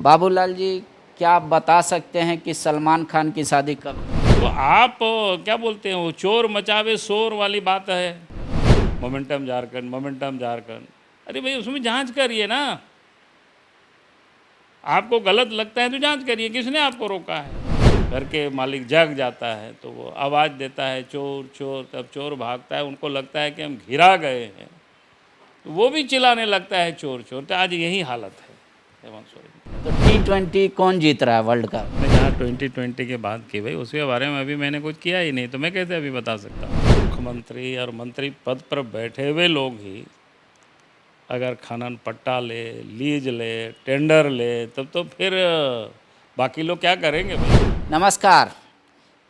बाबूलाल जी, क्या आप बता सकते हैं कि सलमान खान की शादी कब है? तो आप क्या बोलते हैं, वो चोर मचावे शोर वाली बात है। Momentum Jharkhand, momentum Jharkhand. अरे भाई, उसमें जांच करिए ना। आपको गलत लगता है तो जांच करिए, किसने आपको रोका है? घर के मालिक जाग जाता है तो वो आवाज़ देता है चोर चोर, तब चोर भागता है, उनको लगता है कि हम घिरा गए हैं, तो वो भी चिल्लाने लगता है चोर चोर। तो आज यही हालत है हेमंत सोरेन। तो T20 कौन जीत रहा है वर्ल्ड कप? मैं जहाँ 2020 की बात की भाई, उसके बारे में अभी मैंने कुछ किया ही नहीं, तो मैं कैसे अभी बता सकता हूँ? मुख्यमंत्री और मंत्री पद पर बैठे हुए लोग ही अगर खनन पट्टा ले, लीज ले, टेंडर ले, तब तो फिर बाकी लोग क्या करेंगे भाई? नमस्कार।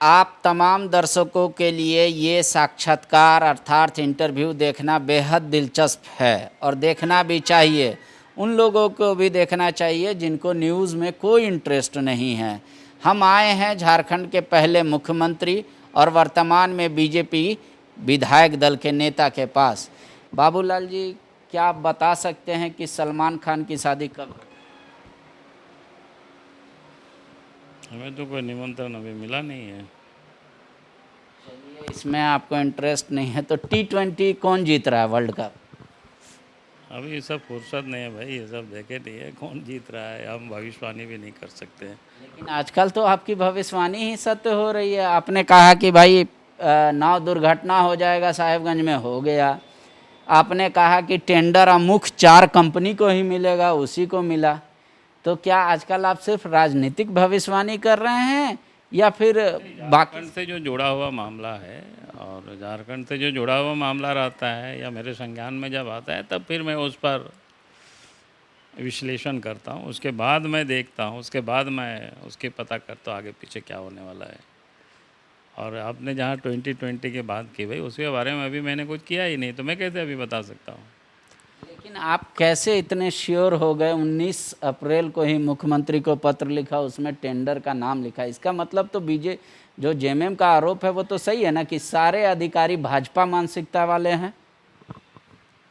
आप तमाम दर्शकों के लिए ये साक्षात्कार अर्थात इंटरव्यू देखना बेहद दिलचस्प है और देखना भी चाहिए। उन लोगों को भी देखना चाहिए जिनको न्यूज़ में कोई इंटरेस्ट नहीं है। हम आए हैं झारखंड के पहले मुख्यमंत्री और वर्तमान में बीजेपी विधायक दल के नेता के पास। बाबूलाल जी, क्या आप बता सकते हैं कि सलमान खान की शादी कब है? हमें तो कोई निमंत्रण अभी मिला नहीं है। चलिए, इसमें आपको इंटरेस्ट नहीं है तो T20 कौन जीत रहा है वर्ल्ड कप? अभी ये सब फुर्सत नहीं है भाई, ये सब देखे नहीं है कौन जीत रहा है, हम भविष्यवाणी भी नहीं कर सकते हैं। लेकिन आजकल तो आपकी भविष्यवाणी ही सत्य हो रही है। आपने कहा कि भाई नाव दुर्घटना हो जाएगा, साहेबगंज में हो गया। आपने कहा कि टेंडर मुख्य 4 कंपनी को ही मिलेगा, उसी को मिला। तो क्या आजकल आप सिर्फ राजनीतिक भविष्यवाणी कर रहे हैं या फिर बाकी? झारखंड से जो जुड़ा हुआ मामला है, और झारखंड से जो जुड़ा हुआ मामला रहता है या मेरे संज्ञान में जब आता है, तब फिर मैं उस पर विश्लेषण करता हूँ, उसके बाद मैं देखता हूँ, उसके बाद मैं उसके पता करता हूँ आगे पीछे क्या होने वाला है। और आपने जहाँ 2020 की बात की भाई, उसके बारे में अभी मैंने कुछ किया ही नहीं, तो मैं कैसे अभी बता सकता हूँ? लेकिन आप कैसे इतने श्योर हो गए? 19 अप्रैल को ही मुख्यमंत्री को पत्र लिखा, उसमें टेंडर का नाम लिखा। इसका मतलब तो जो जेएमएम का आरोप है वो तो सही है ना कि सारे अधिकारी भाजपा मानसिकता वाले हैं।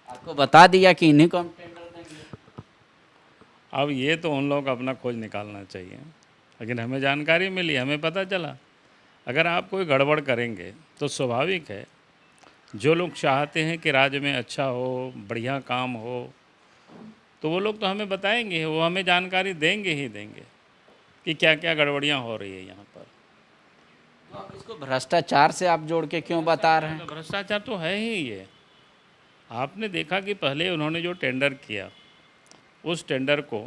आपको बता दिया कि इन्हीं को हम टेंडर देंगे। अब ये तो उन लोगों को अपना खोज निकालना चाहिए, लेकिन हमें जानकारी मिली, हमें पता चला। अगर आप कोई गड़बड़ करेंगे तो स्वाभाविक है, जो लोग चाहते हैं कि राज्य में अच्छा हो, बढ़िया काम हो, तो वो लोग तो हमें बताएंगे, वो हमें जानकारी देंगे ही देंगे कि क्या क्या गड़बड़ियाँ हो रही है यहाँ पर। तो आप इसको भ्रष्टाचार से आप जोड़ के क्यों बता रहे तो हैं? भ्रष्टाचार तो है ही ये। आपने देखा कि पहले उन्होंने जो टेंडर किया, उस टेंडर को,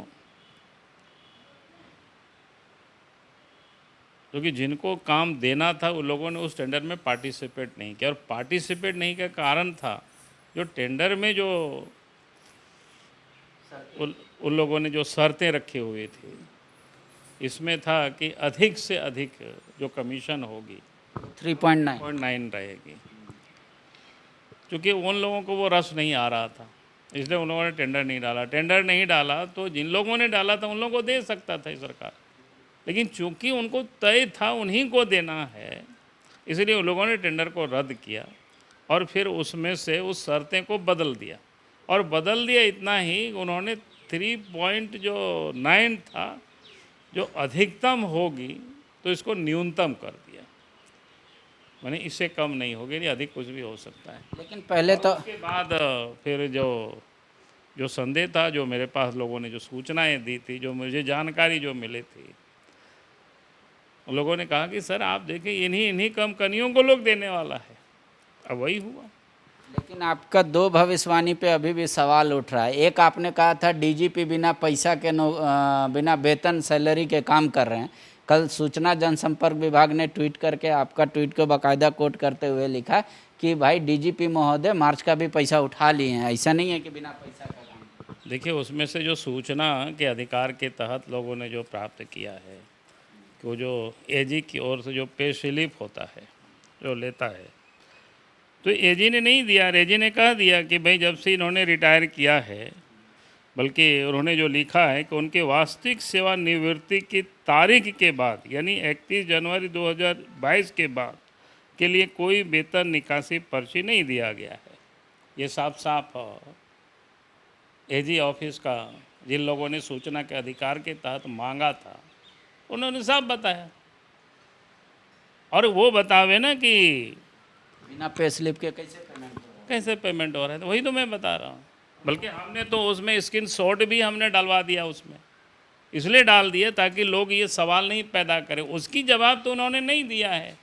क्योंकि जिनको काम देना था उन लोगों ने उस टेंडर में पार्टिसिपेट नहीं किया, और पार्टिसिपेट नहीं का कारण था जो टेंडर में जो उन लोगों ने जो शर्तें रखी हुई थी, इसमें था कि अधिक से अधिक जो कमीशन होगी 3.9। 0.9 रहेगी। क्योंकि उन लोगों को वो रस नहीं आ रहा था, इसलिए उन लोगों ने टेंडर नहीं डाला। टेंडर नहीं डाला तो जिन लोगों ने डाला था उन लोगों को दे सकता था सरकार, लेकिन चूंकि उनको तय था उन्हीं को देना है, इसलिए उन लोगों ने टेंडर को रद्द किया और फिर उसमें से उस शर्तें को बदल दिया। और बदल दिया इतना ही, उन्होंने 3.9 था जो अधिकतम होगी, तो इसको न्यूनतम कर दिया। माने इससे कम नहीं होगी, नहीं अधिक कुछ भी हो सकता है। लेकिन पहले तो उसके बाद फिर जो जो संदेह था, जो मेरे पास लोगों ने जो सूचनाएं दी थी, जो मुझे जानकारी जो मिली थी, उन लोगों ने कहा कि सर आप देखें, इन्हीं इन्हीं कंपनियों को लोग देने वाला है। अब वही हुआ। लेकिन आपका 2 भविष्यवाणी पे अभी भी सवाल उठ रहा है। एक आपने कहा था डीजीपी बिना पैसा के बिना वेतन सैलरी के काम कर रहे हैं। कल सूचना जनसंपर्क विभाग ने ट्वीट करके आपका ट्वीट को बाकायदा कोट करते हुए लिखा कि भाई डीजीपी महोदय मार्च का भी पैसा उठा लिए हैं, ऐसा नहीं है कि बिना पैसा का काम। देखिए, उसमें से जो सूचना के अधिकार के तहत लोगों ने जो प्राप्त किया है, कि वो जो एजी की ओर से जो पे स्लिप होता है जो लेता है, तो एजी ने नहीं दिया। एजी ने कह दिया कि भाई जब से इन्होंने रिटायर किया है, बल्कि उन्होंने जो लिखा है कि उनके वास्तविक सेवानिवृत्ति की तारीख के बाद, यानी 31 जनवरी 2022 के बाद के लिए कोई वेतन निकासी पर्ची नहीं दिया गया है। ये साफ साफ एजी ऑफिस का जिन लोगों ने सूचना के अधिकार के तहत मांगा था उन्होंने साफ बताया। और वो बतावे ना कि बिना पे स्लिप के कैसे पेमेंट हो रहा है? तो वही तो मैं बता रहा हूँ। बल्कि हमने तो उसमें स्क्रीन शॉट भी हमने डलवा दिया उसमें, इसलिए डाल दिए ताकि लोग ये सवाल नहीं पैदा करें। उसकी जवाब तो उन्होंने नहीं दिया है।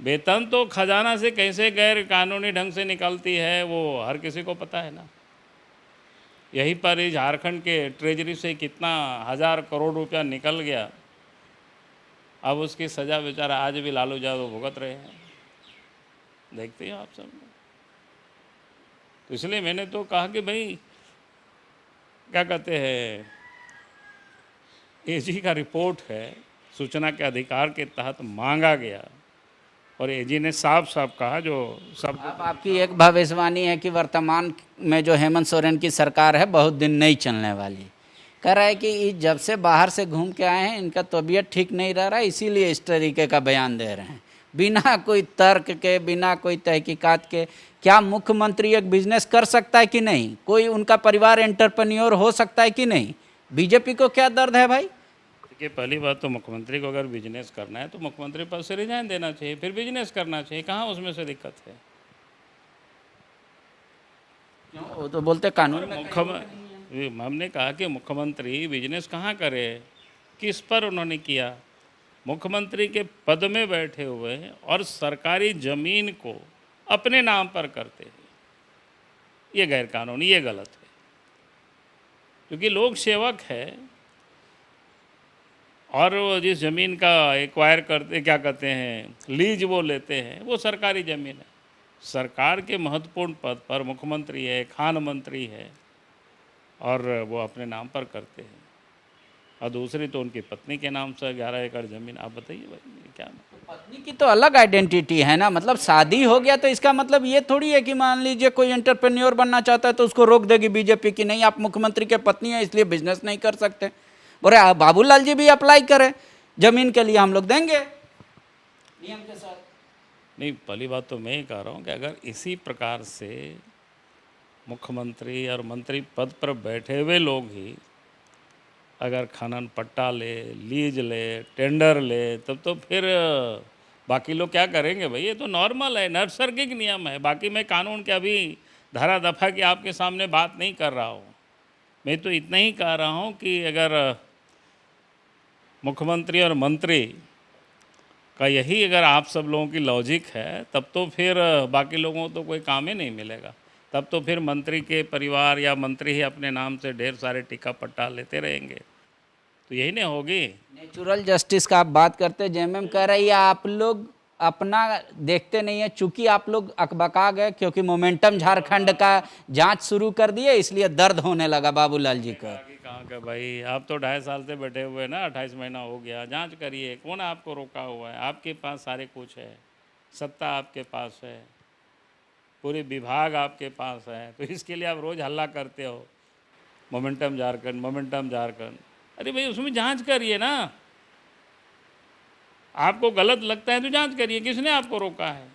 वेतन तो खजाना से कैसे गैर कानूनी ढंग से निकलती है वो हर किसी को पता है ना। यहीं पर ही झारखंड के ट्रेजरी से कितना 1000 करोड़ रुपया निकल गया, अब उसकी सज़ा बेचारा आज भी लालू यादव भुगत रहे हैं, देखते हो आप सब। तो इसलिए मैंने तो कहा कि भाई क्या कहते हैं, एजी का रिपोर्ट है, सूचना के अधिकार के तहत मांगा गया और एजी ने साफ साफ कहा जो सब। अब आपकी एक भविष्यवाणी है कि वर्तमान में जो हेमंत सोरेन की सरकार है बहुत दिन नहीं चलने वाली। कह रहा है कि जब से बाहर से घूम के आए हैं इनका तबीयत ठीक नहीं रह रहा है, इसीलिए इस तरीके का बयान दे रहे हैं बिना कोई तर्क के, बिना कोई तहकीकात के। क्या मुख्यमंत्री एक बिजनेस कर सकता है कि नहीं? कोई उनका परिवार एंटरप्रेन्योर हो सकता है कि नहीं? बीजेपी को क्या दर्द है भाई? देखिए, पहली बात तो मुख्यमंत्री को अगर बिजनेस करना है तो मुख्यमंत्री पद से रिजाइन देना चाहिए, फिर बिजनेस करना चाहिए। कहाँ उसमें से दिक्कत है? क्यों? वो तो बोलते कानून में हमने कहा कि मुख्यमंत्री बिजनेस कहाँ करे, किस पर उन्होंने किया? मुख्यमंत्री के पद में बैठे हुए हैं और सरकारी ज़मीन को अपने नाम पर करते हैं, ये गैर कानूनी, ये गलत है। क्योंकि लोक सेवक है और वो जिस ज़मीन का एक्वायर करते, क्या कहते हैं, लीज वो लेते हैं, वो सरकारी ज़मीन है। सरकार के महत्वपूर्ण पद पर मुख्यमंत्री है, खान मंत्री है और वो अपने नाम पर करते हैं। और दूसरी तो उनकी पत्नी के नाम से 11 एकड़ ज़मीन। आप बताइए भाई क्या? पत्नी की तो अलग आइडेंटिटी है ना, मतलब शादी हो गया तो इसका मतलब ये थोड़ी है कि मान लीजिए कोई एंटरप्रेन्योर बनना चाहता है तो उसको रोक देगी बीजेपी की, नहीं आप मुख्यमंत्री के पत्नी है इसलिए बिजनेस नहीं कर सकते। बोले बाबूलाल जी भी अप्लाई करें जमीन के लिए, हम लोग देंगे नियम के साथ। नहीं, पहली बात तो मैं ही कह रहा हूँ कि अगर इसी प्रकार से मुख्यमंत्री और मंत्री पद पर बैठे हुए लोग ही अगर खनन पट्टा ले, लीज ले, टेंडर ले, तब तो फिर बाकी लोग क्या करेंगे भाई? ये तो नॉर्मल है, नैसर्गिक नियम है। बाकी मैं कानून के अभी धारा दफा की आपके सामने बात नहीं कर रहा हूँ। मैं तो इतना ही कह रहा हूँ कि अगर मुख्यमंत्री और मंत्री का यही अगर आप सब लोगों की लॉजिक है, तब तो फिर बाकी लोगों को तो कोई काम ही नहीं मिलेगा। तब तो फिर मंत्री के परिवार या मंत्री ही अपने नाम से ढेर सारे टिक्का पट्टा लेते रहेंगे, तो यही नहीं होगी। नेचुरल जस्टिस का आप बात करते, जेएमएम कह रही है आप लोग अपना देखते नहीं है, चूंकि आप लोग अकबका गए क्योंकि मोमेंटम झारखंड का जांच शुरू कर दिए इसलिए दर्द होने लगा बाबूलाल जी का। कहाँ का भाई, आप तो 2.5 साल से बैठे हुए ना, 28 महीना हो गया। जांच करिए, कौन आपको रोका हुआ है? आपके पास सारे कुछ है, सत्ता आपके पास है, पूरे विभाग आपके पास है, तो इसके लिए आप रोज़ हल्ला करते हो मोमेंटम झारखंड, मोमेंटम झारखंड। अरे भाई उसमें जांच करिए ना। आपको गलत लगता है तो जांच करिए, किसने आपको रोका है?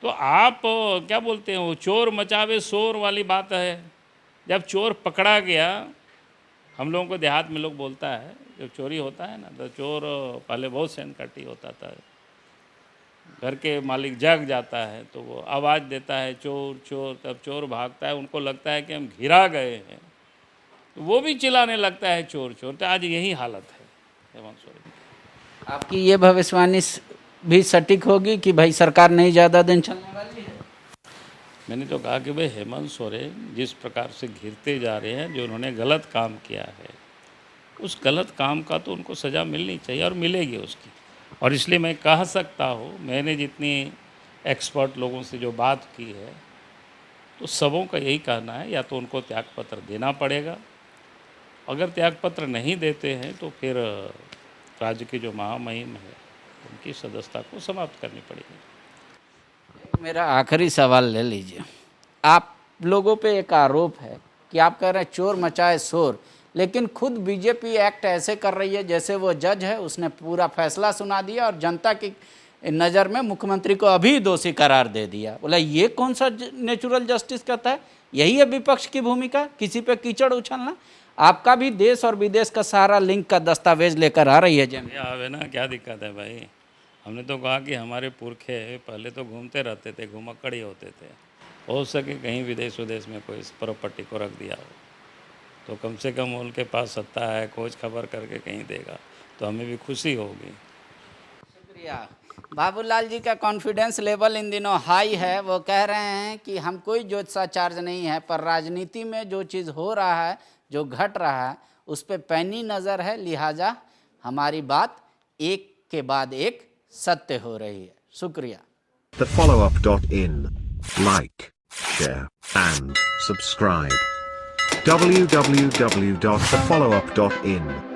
तो आप क्या बोलते हैं, वो चोर मचावे शोर वाली बात है। जब चोर पकड़ा गया, हम लोगों को देहात में लोग बोलता है, जब चोरी होता है ना तो चोर पहले बहुत सैनकटी होता था, घर के मालिक जग जाता है तो वो आवाज़ देता है चोर चोर, तब चोर भागता है, उनको लगता है कि हम घिरा गए हैं, तो वो भी चिल्लाने लगता है चोर चोर। तो आज यही हालत है हेमंत सोरेन। आपकी ये भविष्यवाणी भी सटीक होगी कि भाई सरकार नहीं ज़्यादा दिन चलने वाली है? मैंने तो कहा कि भाई हेमंत सोरेन जिस प्रकार से घिरते जा रहे हैं, जो उन्होंने गलत काम किया है, उस गलत काम का तो उनको सज़ा मिलनी चाहिए और मिलेगी उसकी। और इसलिए मैं कह सकता हूँ, मैंने जितनी एक्सपर्ट लोगों से जो बात की है, तो सबों का यही कहना है या तो उनको त्यागपत्र देना पड़ेगा, अगर त्यागपत्र नहीं देते हैं तो फिर राज्य की जो महामहिम है उनकी सदस्यता को समाप्त करनी पड़ेगी। मेरा आखिरी सवाल ले लीजिए। आप लोगों पे एक आरोप है कि आप कह रहे हैं चोर मचाए शोर, लेकिन खुद बीजेपी एक्ट ऐसे कर रही है जैसे वो जज है, उसने पूरा फैसला सुना दिया और जनता की नज़र में मुख्यमंत्री को अभी दोषी करार दे दिया। बोला ये कौन सा नेचुरल जस्टिस कहता है? यही है विपक्ष की भूमिका, किसी पे कीचड़ उछलना। आपका भी देश और विदेश का सारा लिंक का दस्तावेज लेकर आ रही है जेम। ये आवे ना, क्या दिक्कत है भाई। हमने तो कहा कि हमारे पुरखे पहले तो घूमते रहते थे, घुमक्कड़ ही होते थे। हो सके कहीं विदेश विदेश में कोई इस प्रॉपर्टी को रख दिया हो, तो कम से कम उनके पास सत्ता है, खोज खबर करके कहीं देगा तो हमें भी खुशी होगी। शुक्रिया। बाबूलाल जी का कॉन्फिडेंस लेवल इन दिनों हाई है। वो कह रहे हैं कि हम कोई ज्योतिषाचार्य नहीं है, पर राजनीति में जो चीज़ हो रहा है, जो घट रहा है, उस पर पैनी नज़र है, लिहाजा हमारी बात एक के बाद एक सत्य हो रही है। शुक्रिया। thefollowup.in. Like, share, and subscribe. www.thefollowup.in